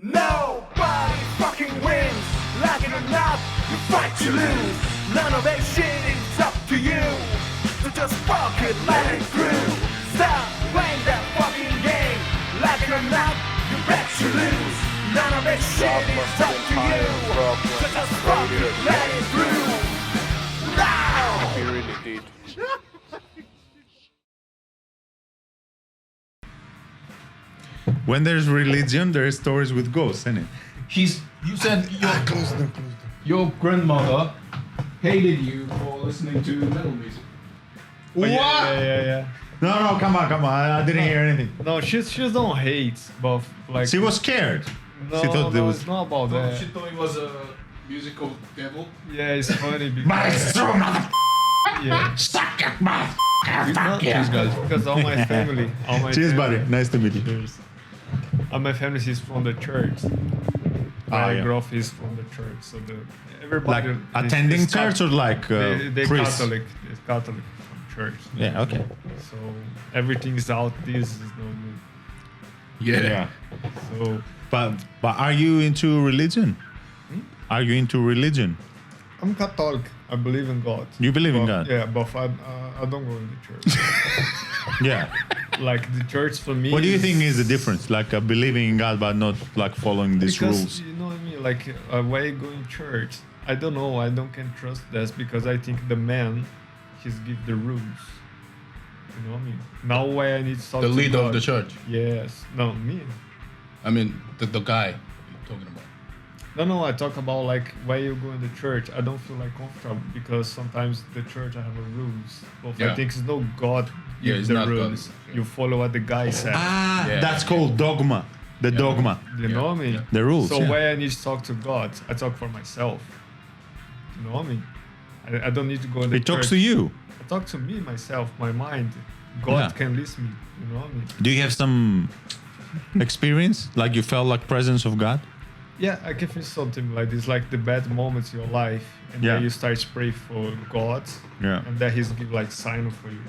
Nobody fucking wins. Like it or not, you fight to lose. None of that shit is up to you. So just fuck it, let it through. Stop playing that fucking game. Like it or not, you bet you lose. None of that shit is up to you. So just fuck it, let it through. Now! He really did. When there's religion, there's stories with ghosts, isn't it? You said your grandmother hated you for listening to metal music. What? Yeah. No, come on. I didn't hear anything. No, she don't hate, but like She was scared. no, she thought there was. it's not about that. She thought it was a musical devil. Yeah, it's funny because Maestro, mother. yeah, Suck it, mother. Fuck Cheers, guys. because all my family, Cheers, family, buddy. Nice to meet you. Cheers. All my family is from the church. My yeah. growth is from the church, so everybody Like is- attending is church or like they priests? Catholic. It's Catholic from church. Yeah. Okay. So everything's out. This is no good. Yeah. So But are you into religion? Are you into religion? I'm Catholic. I believe in God. You believe in But- God? Yeah, but I don't go in the church. Yeah. Like the church for me. What do you is- think is the difference? Like believing in God but not like following these Because rules? you know what I mean. Like why you go in church? I don't know. I don't can trust that because I think the man, he's give the rules. You know what I mean? Now why I need to talk The to leader God. of the church. Yes. No, me. I mean, the guy you're talking about. No. I talk about like why you go in the church. I don't feel like comfortable because sometimes the church I have a rules. But I Yeah. think it's no God. Yeah, gives it's the not God. rules. You follow what the guy said. Yeah. That's called dogma. The dogma. You know what I mean? Yeah. The rules. So yeah. why I need to talk to God? I talk for myself. You know what I mean? I don't need to go in the It talks church. to you. I talk to me, myself, my mind. God Yeah. can listen me. You know what I mean? Do you have some experience? Like you felt like presence of God? Yeah, I can feel something like this, like the bad moments in your life, and Yeah. then you start to pray for God, Yeah. and then He's give like sign for you.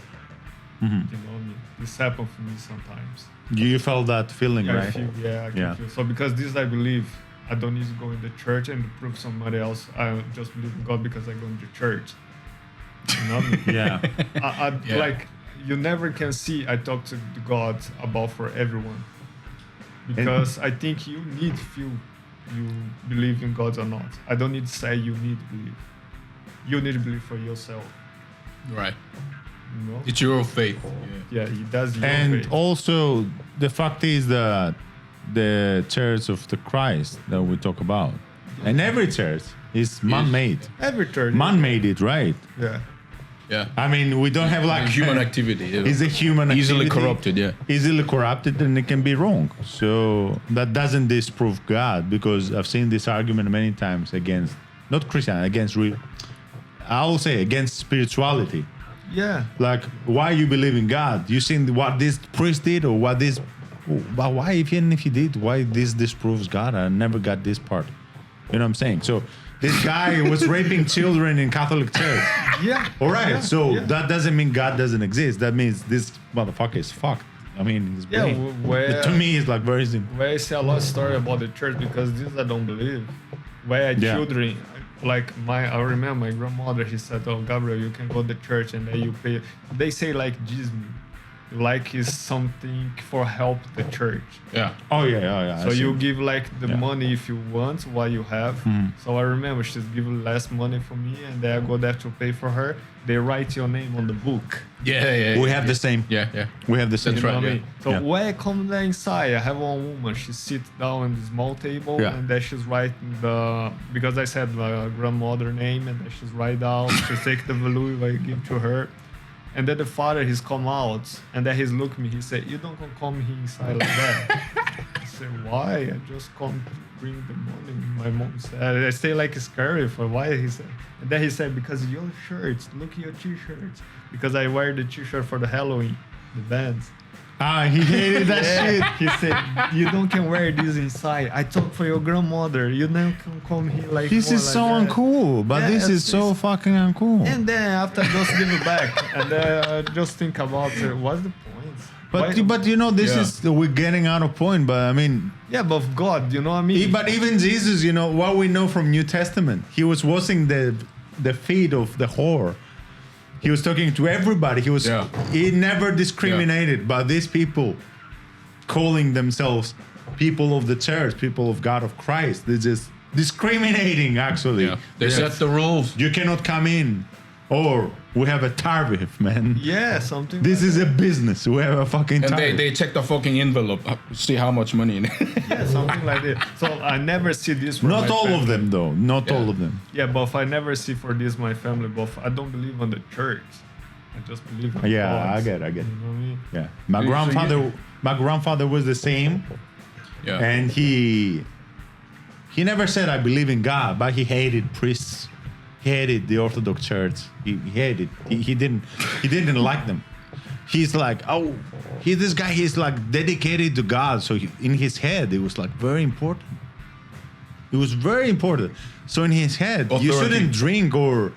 Mhm. You know what I mean? This happens for me sometimes. You felt that feeling, Yeah, I right? feel, I can Yeah. feel. So because this I believe, I don't need to go in the church and prove somebody else. I just believe in God because I go into church. You know what I mean? Yeah. Yeah. Like you never can see. I talk to God about for everyone because I think you need feel you believe in God or not. I don't need to say you need to believe. You need to believe for yourself. Right. You know? It's your faith. Yeah, that's your And faith. also, the fact is that the church of the Christ that we talk about, and every church is man-made. Every church. Man made it, right? Yeah. Yeah. I mean, we don't have like Human activity. Yeah. It's a human Easily activity, corrupted, yeah. easily corrupted, and it can be wrong. So that doesn't disprove God, because I've seen this argument many times against not Christian, against real. I will say against spirituality. Yeah. Like, why you believe in God? You seen what this priest did, or what this? But why, even if he did, why this disproves God? I never got this part. You know what I'm saying? So this guy was raping children in Catholic church. Yeah. All right, Yeah, so yeah. that doesn't mean God doesn't exist. That means this motherfucker is fucked. I mean, his Yeah, brain. where- To me, it's like very simple. Where I say a lot of story about the church because this I don't believe. Where I Yeah. children, like I remember my grandmother. She said, "Oh, Gabriel, you can go to church and then you pay." They say like Jesus, like is something for help the church. Yeah. Oh yeah. I So see. you give like the Yeah. money if you want what you have. So I remember she's giving less money for me, and then I go there to pay for her. They write your name on the book. Yeah. We have the same. Yeah. We have the same. That's You know right, what I yeah. mean? So Yeah. when I come there inside, I have one woman. She sits down on the small table, Yeah. and then she's writing because I said my grandmother name, and then she's write down. She take the value I give to her, and then the father he's come out, and then he's look me. He said, "You don't come here inside like that." I said, "Why? I just come to bring the money." My mom said, "I stay like scary for why?" He said, and then he said, "Because your shirts, look at your t-shirts." Because I wear the t-shirt for the Halloween, the bands. He hated that shit. He said, "You don't can wear this inside. I talk for your grandmother. You never can come here like This more is like so that." uncool, but Yeah, this is so it's- fucking uncool. And then after I just give it back, and then I just think about what's the point? But you know, this Yeah. is we're getting out of point. But I mean, Yeah, but of God, you know what I mean? but even Jesus, you know, what we know from New Testament, he was washing the feet of the whore. He was talking to everybody. He never discriminated. But these people, calling themselves people of the church, people of God of Christ, they're just discriminating. Actually, Yeah. They set the rules. you cannot come in, or we have a tariff, man. Yeah, something. This like is a business. We have a fucking And tariff. they check the fucking envelope, see how much money in it. yeah, something like that. So I never see this. For Not my all family. of them, though. Not Yeah. all of them. Yeah, but I never see for this my family. But I don't believe in the church. I just believe in Yeah, God. I get it. You know what I mean? Yeah, my So you- grandfather was the same, Yeah. and he never said I believe in God, but he hated priests. He hated the Orthodox Church. He hated. He didn't like them. He's like, oh, this guy. He's like dedicated to God. So in his head, it was like very important. It was very important. So in his head, you Authority. shouldn't drink or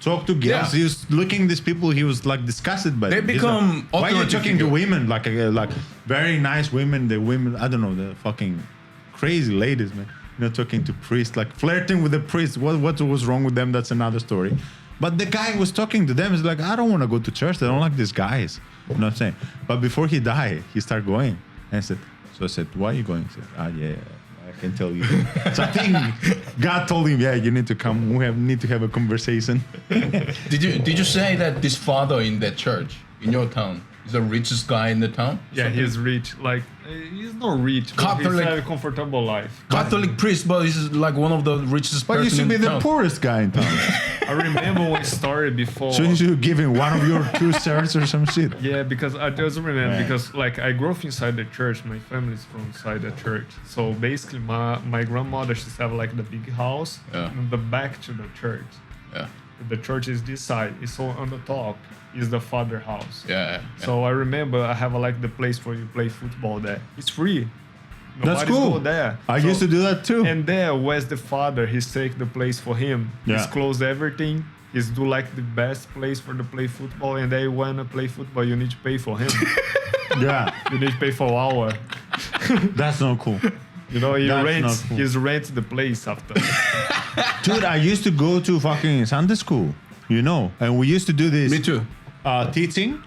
talk to girls. Yeah. He was looking at these people. He was like disgusted by They them. He's become like, why are you authority talking to figure. women like very nice women? The women, I don't know, the fucking crazy ladies, man. You know, talking to priests, like flirting with the priests. What was wrong with them? That's another story. But the guy was talking to them. He's like, I don't want to go to church. I don't like these guys. You know what I'm saying? But before he died, he started going. And I said, why are you going? He said, yeah, I can tell you. So I think God told him, yeah, you need to come. Need to have a conversation. Did you say that this father in that church in your town is the richest guy in the town? Yeah, he's rich. Like he's not rich, but he's Catholic- had a comfortable life. Catholic priest, but he's like one of the richest But you person should be in the town. poorest guy in town. I remember one story before. So you should give him one of your 2 shirts or some shit. Yeah, because I just remember Right. because like I grew up inside the church. My family's from inside the church. So basically, my grandmother she's have like the big house Yeah. and the back to the church. Yeah. The church is this side. So on the top is the father house. Yeah. So I remember I have like the place where you play football there. It's free. That's Nobody's cool. go there. I So- used to do that too. And there, where's the father? He's take the place for him. He's Yeah. close everything. He's do like the best place for the play football. And they wanna play football, you need to pay for him. Yeah, You need to pay for hour. that's not cool. You know, he That's rents. not cool. He's rents the place after. Dude, I used to go to fucking Sunday school, you know, and we used to do this Me too. teaching,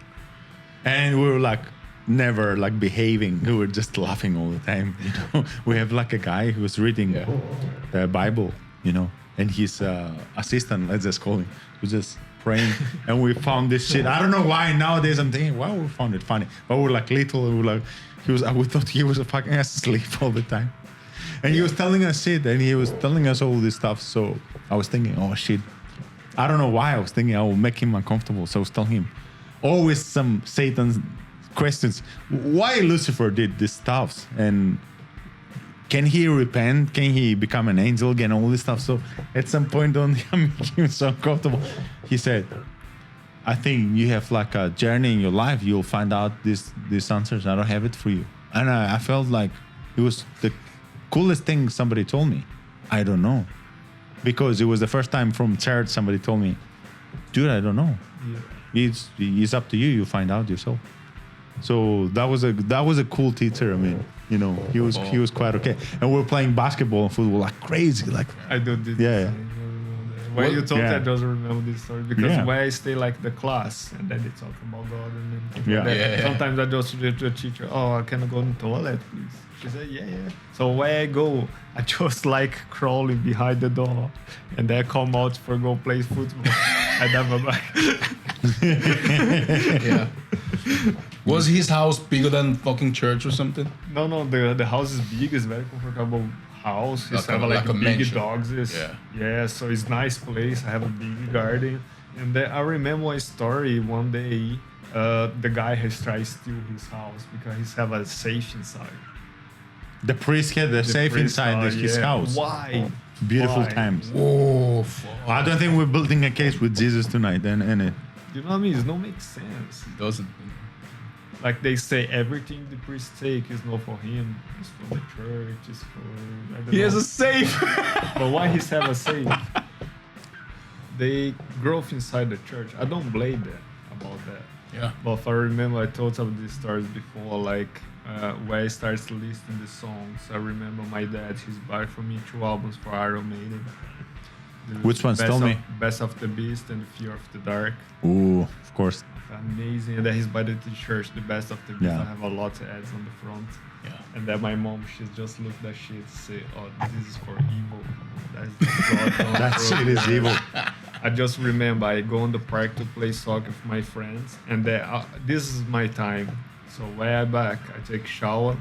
and we were like never like behaving. We were just laughing all the time. You know, we have like a guy who was reading Yeah. the Bible, you know, and his assistant, let's just call him, was just praying, and we found this shit. I don't know why nowadays I'm thinking, why we found it funny, but we're like little, and we're like, we thought he was fucking asleep all the time. And he was telling us shit, and he was telling us all this stuff. So I was thinking, oh shit. I don't know why I was thinking I will make him uncomfortable. So I was telling him always some Satan's questions. Why Lucifer did this stuff? And can he repent? Can he become an angel again? All this stuff. So at some point on, I'm making him so uncomfortable. He said, I think you have like a journey in your life. You'll find out these answers. I don't have it for you. And I felt like it was the coolest thing somebody told me. I don't know. Because it was the first time from church somebody told me, dude, I don't know. Yeah. It's up to you. You find out yourself. So that was a cool teacher. I mean, you know, he was quite okay. And we were playing basketball and football like crazy. Like I don't do this. Yeah. When you told Yeah. that, I don't remember this story because Yeah. when I stay like the class and then they talk about God and then things Yeah. like that. Yeah, yeah. Sometimes I just to the teacher, oh, can I go in the toilet, please? She said, yeah. So when I go, I just like crawling behind the door and then come out for go play football. I never back. Yeah. Was his house bigger than fucking church or something? No, the house is big. It's very comfortable house. It's Like a- have like a big mansion. dogs. Yeah. So it's nice place. I have a big garden. And then I remember a story one day. The guy has tried to steal his house because he have a safe inside. the priest had the safe priest, inside his yeah. house. Why? Beautiful Why? times. Oh, I don't think we're building a case with Jesus tonight. And You know what I mean? It don't make sense. doesn't. Like they say, everything the priest take is not for him. It's for the church. It's for. I don't He has know. a safe. But why he's have a safe? They grow up inside the church. I don't blame them about that. Yeah. But if I remember, I told some of these stories before, like where I started listening the songs. I remember my dad, he's bought for me 2 albums for Iron Maiden. Which ones? Tell me. Best of the Beast and Fear of the Dark. Ooh, of course. Amazing. And then he's by the t-shirt, the Best of the Beast. Yeah. I have a lot of ads on the front. Yeah. And then my mom, she's just looked at that shit and say, oh, this is for evil. That's That shit is evil. I just remember I go on the park to play soccer with my friends, and then this is my time. So when I back, I take shower,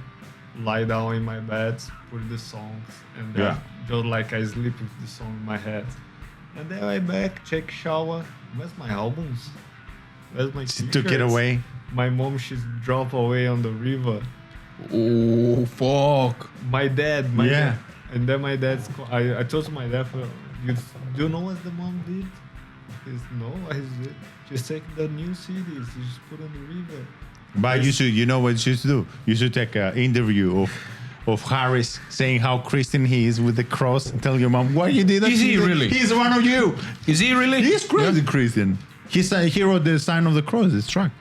lie down in my bed, put the songs, and then just like I sleep with the song in my head. And then I back, check shower. Where's my albums? Where's my She t-shirts? took it away. My mom, she's dropped away on the river. Oh, fuck. My dad, and then my dad's. I told my dad, do you know what the mom did? He said, no, I said, just take the new CDs, you just put on the river. But you know what you should do? You should take an interview of Harris saying how Christian he is with the cross and tell your mom, why you did that? Is he really? He's one of you. Is he really? He's crazy Christian. He wrote the sign of the cross, it's truck.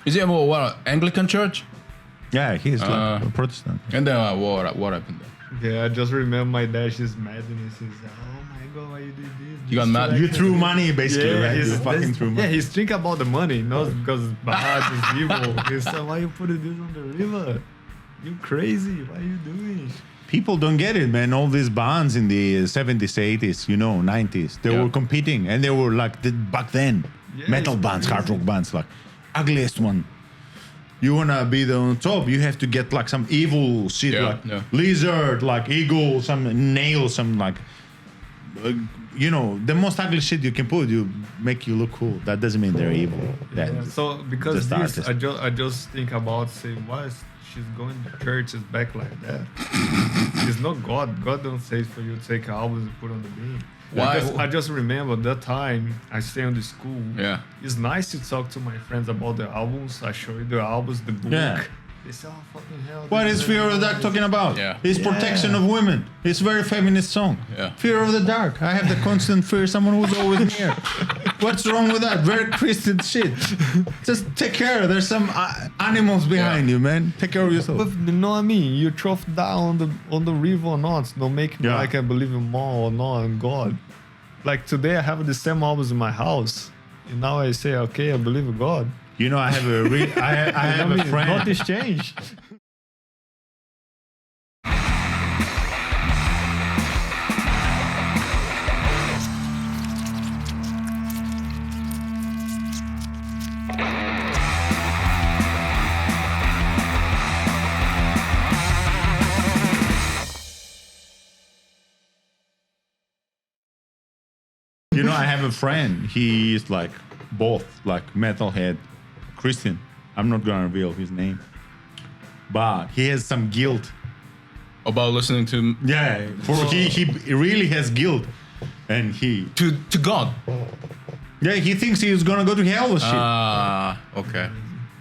Is he about what? Anglican church? Yeah, he's like a Protestant. And then what happened then? Yeah, I just remember my dad, she's mad and he says, oh my god, why you did this? You got mad? You threw money basically, right? he's You fucking threw money. Yeah, he's thinking about the money, not because it's bad, it's evil. He said, why you put this on the river? You crazy, what are you doing? People don't get it, man. All these bands in the 70s, 80s, 90s, they were competing and they were like, back then, metal bands, hard rock bands, like, ugliest one. You wanna be on top, you have to get like some evil shit, like lizard, like eagle, some nail, some like, the most ugly shit you can put, you make you look cool. That doesn't mean they're evil. So because just this, I just think about saying, why is she's going to church is back like that? It's not God. God don't say for you to take albums and put on the beam. Why? I just remember that time I stay on the school. Yeah. It's nice to talk to my friends about the albums. I show you the albums, the book. Yeah. They say, oh, fucking hell. What is Fear of the Dark talking about? Yeah. It's protection of women. It's a very feminist song. Yeah. Fear of the dark. I have the constant fear someone who's always near. What's wrong with that? Very Christian shit. Just take care. There's some animals behind you, man. Take care of yourself. But you know what I mean? You throw down on the river or not. Don't make me like I believe in more or not in God. Like today I have the same albums in my house. And now I say, okay, I believe in God. I have a I have a friend. Nothing's changed. I have a friend. He is like both, like metalhead, Christian. I'm not gonna reveal his name, but he has some guilt about listening to he really has guilt, and to God. Yeah, he thinks he's gonna go to hell or shit. Okay.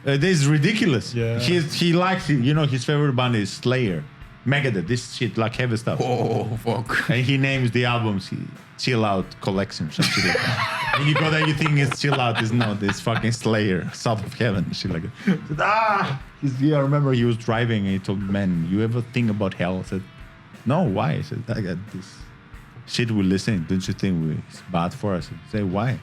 This is ridiculous. Yeah. He likes his favorite band is Slayer, Megadeth. This shit like heavy stuff. Oh fuck. And he names the albums Chill Out Collection. Shit like that. And you go there, you think it's Chill Out. It's not. It's fucking Slayer, South of Heaven. Shit like that. I remember he was driving and he told, man, you ever think about hell? I said, no, why? I said, I got this shit we listen. Don't you think it's bad for us? I said, why?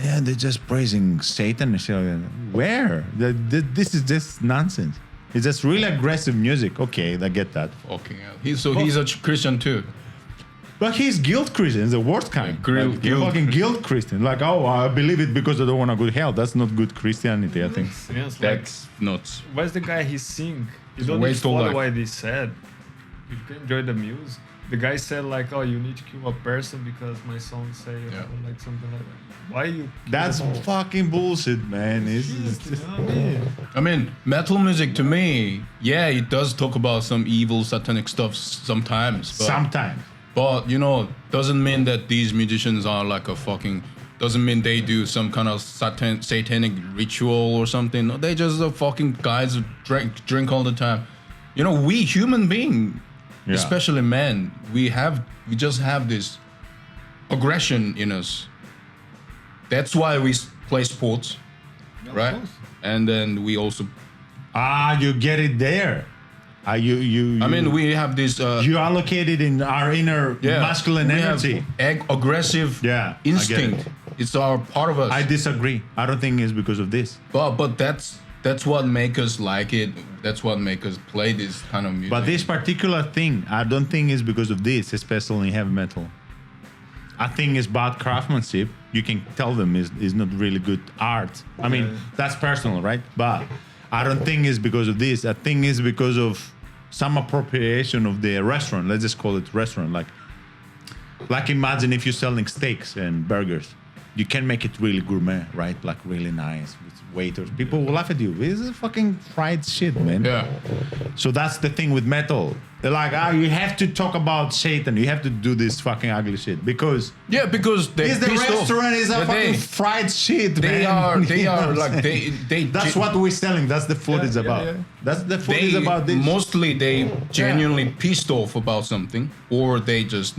Yeah, they're just praising Satan and shit like that. Where? This is just nonsense. It's just really aggressive music. Okay, I get that. Fucking hell. He's a Christian too. But he's guilt Christian. It's the worst kind. Fucking guilt Christian. Like, oh, I believe it because I don't want to go to hell. That's not good Christianity, I think. Yes, That's nuts. Where's the guy he sing? You don't way need to too follow life. what he said. You can enjoy the music. The guy said like, oh, you need to kill a person because my song say like something like that. Why you? That's fucking bullshit, man. It's You know what I mean? I mean, metal music to me, yeah, it does talk about some evil satanic stuff sometimes. But, sometimes. But, doesn't mean that these musicians are like doesn't mean they do some kind of satanic ritual or something. No, they just are fucking guys who drink all the time. We human being, especially men, we just have this aggression in us. That's why we play sports. right? course. And then we also, You get it there. You. I mean, we have this. You allocate it in our inner masculine we have energy. aggressive Yeah, I get instinct. it. It's our part of us. I disagree. I don't think it's because of this. but that's what make us like it. That's what make us play this kind of music. But this particular thing, I don't think it's because of this, especially in heavy metal. I think it's bad craftsmanship. You can tell them is not really good art. I mean, that's personal, right? But I don't think it's because of this. I think it's because of some appropriation of the restaurant. Let's just call it restaurant. Like imagine if you're selling steaks and burgers. You can make it really gourmet, right? Like really nice with waiters. People will laugh at you. This is fucking fried shit, man. yeah, So that's the thing with metal. They're like, you have to talk about Satan. You have to do this fucking ugly shit because because they the pissed off. restaurant is a Yeah, fucking fried shit, they man. are You know what I'm like saying? they That's what we're selling. That's the food is about. yeah. That's the food they is about this. mostly they genuinely pissed off about something, or they just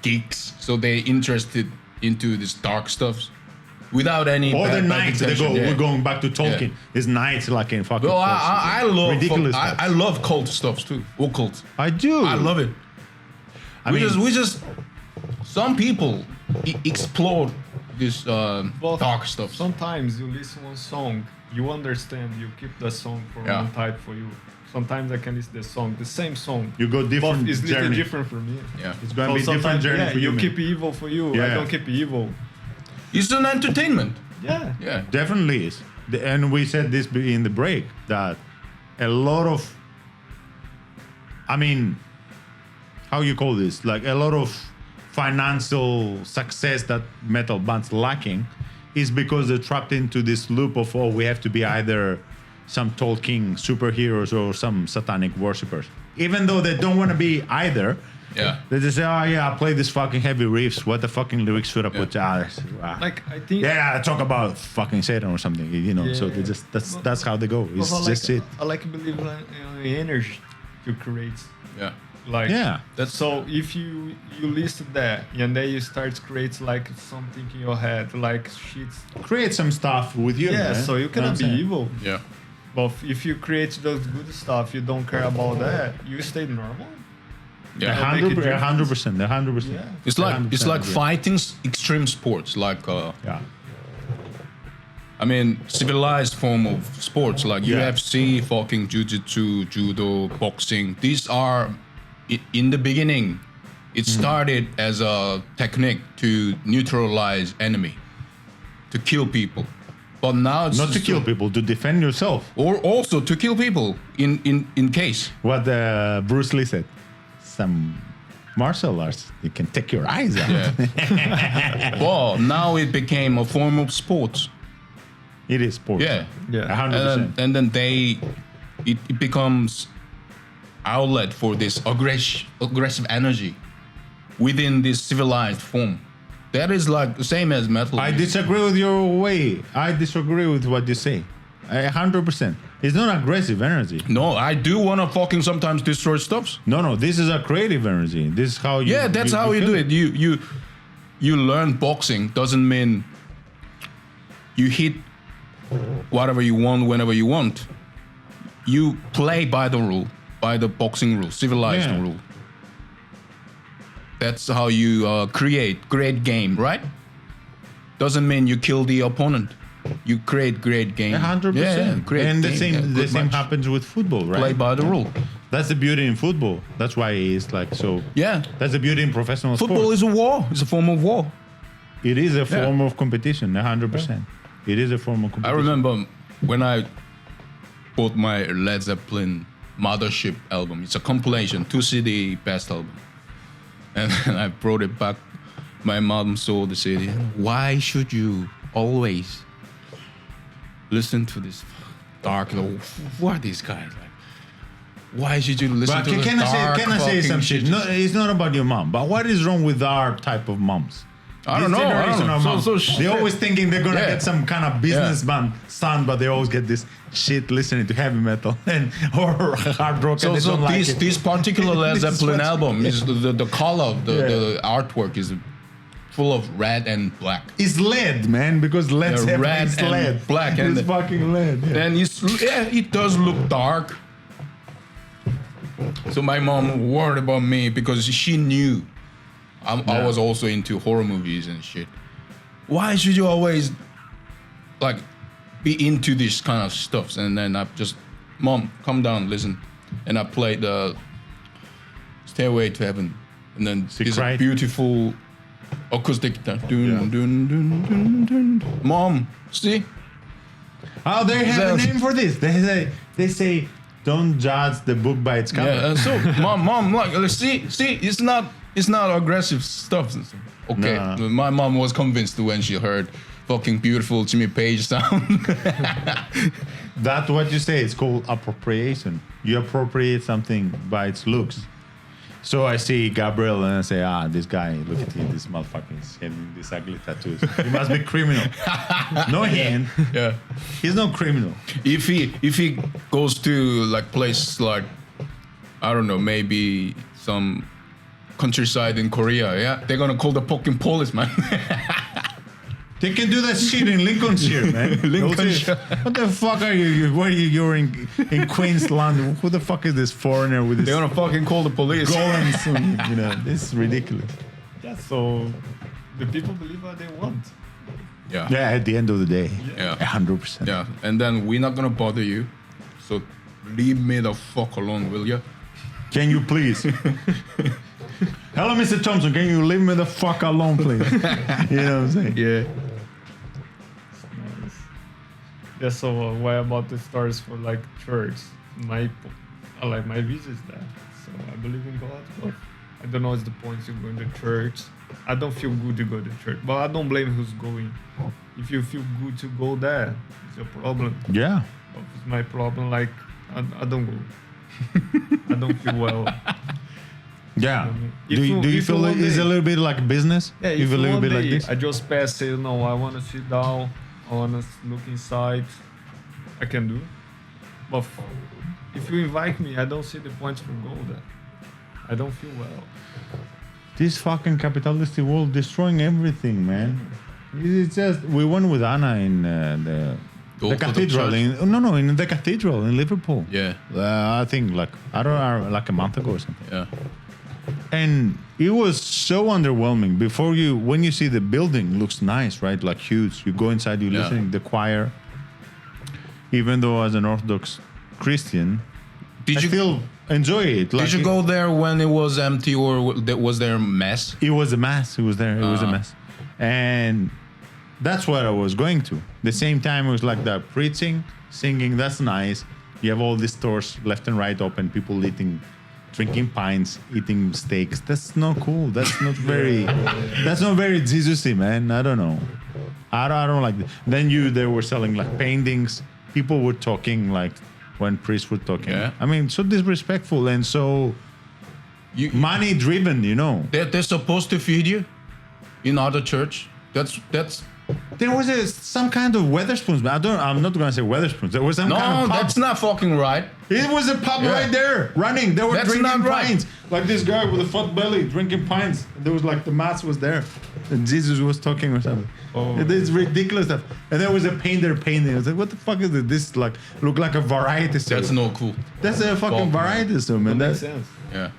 geeks, so they interested into this dark stuff without any. Or the bad nights they intention, go. yeah. We're going back to Tolkien. It's nights like in fucking. Well, I love ridiculous. I love cult stuff too. Occult. I do. I love it. We mean- just some people explore this Well, dark stuff. Sometimes you listen one song, you understand, you keep the song for Yeah. one type for you. Sometimes I can listen the song, the same song. You go different but it's little journey. different for me. Yeah, It's going to be So different sometimes, journey for you. man. keep evil for you. I Yeah. don't keep evil. it's an entertainment. Yeah. Yeah, Definitely is. And we said this in the break that a lot of, I mean, how you call this? Like a lot of financial success that metal bands lacking is because they're trapped into this loop of, we have to be either some Tolkien superheroes or some satanic worshippers. Even though they don't want to be either, yeah. they just say, I play this fucking heavy riffs. What the fucking lyrics should I put? Like I think I talk about fucking Satan or something, So they just that's how they go. It's also, just like, it. I like to believe in energy to create. Yeah. Like Yeah. That's so if you list that and then you start to create like something in your head, like shit. Create some stuff with you. Yeah, man. so you know what I'm cannot be saying? evil. yeah. But if you create those good stuff, you don't care about that. You stay normal. Yeah. 100%. Yeah. It's like 100% agree. fighting extreme sports, like Yeah. I mean civilized form of sports, like Yeah. UFC, fucking jiu-jitsu, judo, boxing. These are in the beginning. It started as a technique to neutralize enemy, to kill people. But now it's Not to just kill people, to defend yourself. or also to kill people in case. What Bruce Lee said. Some martial arts, you can take your eyes out. Yeah. Well, now it became a form of sports. It is sport. Yeah. Yeah. 100%. And then it becomes outlet for this aggressive energy within this civilized form. That is like the same as metal. I disagree with your way. I disagree with what you say. 100%. It's not aggressive energy. No, I do want to fucking sometimes destroy stuffs. No. This is a creative energy. This is how you. Yeah, that's how you feel do it. You learn boxing doesn't mean you hit whatever you want whenever you want. You play by the rule, by the boxing rule, civilized Yeah. rule. That's how you create great game, right? Doesn't mean you kill the opponent. You create great game. 100%. Yeah, great and the game, same, yeah, the good same match. happens with football, right? Play by the rule. That's the beauty in football. That's why it's like so. Yeah. That's the beauty in professional Football sports. is a war. It's a form of war. It is a form of competition. 100%. It is a form of I competition. remember when I bought my Led Zeppelin Mothership album. It's a compilation, 2 CD best album. And then I brought it back. My mom saw the CD. Why should you always listen to this dark? Who are these guys? Like, why should you listen But to this can dark I say fucking some shit? No, it's not about your mom. But what is wrong with our type of moms? I don't This know. I generation don't of know. moms, So they're shit. always thinking they're gonna Yeah. get some kind of businessman son, but they always get this shit listening to heavy metal and or hard rock. and they So don't like this it. particular Led This is Zeppelin what's- album is the color, the artwork is full of red and black. It's lead, man, because Led Yeah, Zeppelin red is and lead. black, and it's fucking lead. Yeah. And it does look dark. So my mom worried about me because she knew I was also into horror movies and shit. Why should you always like be into this kind of stuff? And then I just, Mom, calm down, listen. And I played the Stairway to Heaven. And then this cried? beautiful acoustic guitar. Dun, dun, dun, dun, dun. Mom, see? Oh, they have a Zelda. name for this. They say, don't judge the book by its cover. Yeah, so mom, like, see, it's not aggressive stuff. Okay, No. my mom was convinced when she heard fucking beautiful Jimmy Page sound. That's what you say. It's called appropriation. You appropriate something by its looks. So I see Gabriel and I say, this guy, look at him, this motherfucker is having these ugly tattoos. He must be criminal. No hand. Yeah. He's no criminal. If he goes to like place like, I don't know, maybe some countryside in Korea, yeah, they're gonna call the fucking police, man. They can do that shit in Lincolnshire, man. Lincolnshire. What the fuck are you? Where are you? You're in Queensland. Who the fuck is this foreigner with this They're gonna fucking call the police. golems? You know, this is ridiculous. Yeah, so the people believe what they want. Yeah. Yeah, at the end of the day, Yeah. 100%. Yeah, and then we're not gonna bother you, so leave me the fuck alone, will you? Can you please? Hello, Mr. Thompson. Can you leave me the fuck alone, please? You know what I'm saying? Yeah. Nice. Yeah, so what about the stories for like church? I like my visits there. So I believe in God, but I don't know what's the point you going to church. I don't feel good to go to church, but I don't blame who's going. If you feel good to go there, it's your problem. Yeah. But it's my problem, like I don't go. I don't feel well. Yeah. If Do you if feel one it's day- a little bit like business? Yeah, you if feel a little one bit like day this? I just pass, say, no, I want to sit down, I want to look inside, I can do. But if you invite me, I don't see the point to go there. I don't feel well. This fucking capitalistic world destroying everything, man. It's just we went with Anna in the Orthodox cathedral. church? In the cathedral in Liverpool. Yeah. I think like I don't know, like a month ago or something. Yeah. And it was so underwhelming. When you see the building, looks nice, right? Like huge. You go inside, you Yeah. listen to the choir. Even though as an Orthodox Christian, Did I you still enjoy it. Like Did you go there when it was empty, or was there mass? It was a mass. It was there. It was a mass, and that's what I was going to. The same time, it was like that preaching, singing. That's nice. You have all these stores left and right open. People drinking pints, eating steaks. That's not cool. That's not very. That's not very Jesus-y, man. I don't know. I don't like that. Then they were selling like paintings. People were talking like when priests were talking. Yeah. I mean, so disrespectful and so You, money driven. You know. they're supposed to feed you in other church. That's There was some kind of Weatherspoons, but I'm not gonna say Weatherspoons. There was some no, kind of pub. that's not fucking right. It was a pub Yeah. right there, running. They were That's drinking not right. pints. Like this guy with a fat belly drinking pints. And there was like the mass was there, and Jesus was talking or something. Oh. It is ridiculous stuff. And there was a painter painting. I was like, what the fuck is this? This like look like a variety store. That's no cool. That's a fucking Fuck, man. variety store, man. Makes That's, sense. Yeah.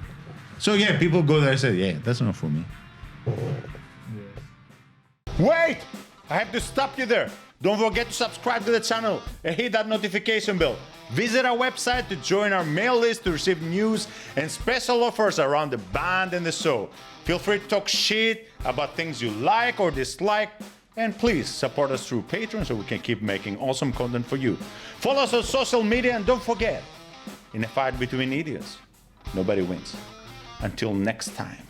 so yeah, people go there and say, yeah, that's not for me. Wait! I have to stop you there. Don't forget to subscribe to the channel and hit that notification bell. Visit our website to join our mail list to receive news and special offers around the band and the show. Feel free to talk shit about things you like or dislike. And please support us through Patreon so we can keep making awesome content for you. Follow us on social media and don't forget, in a fight between idiots, nobody wins. Until next time.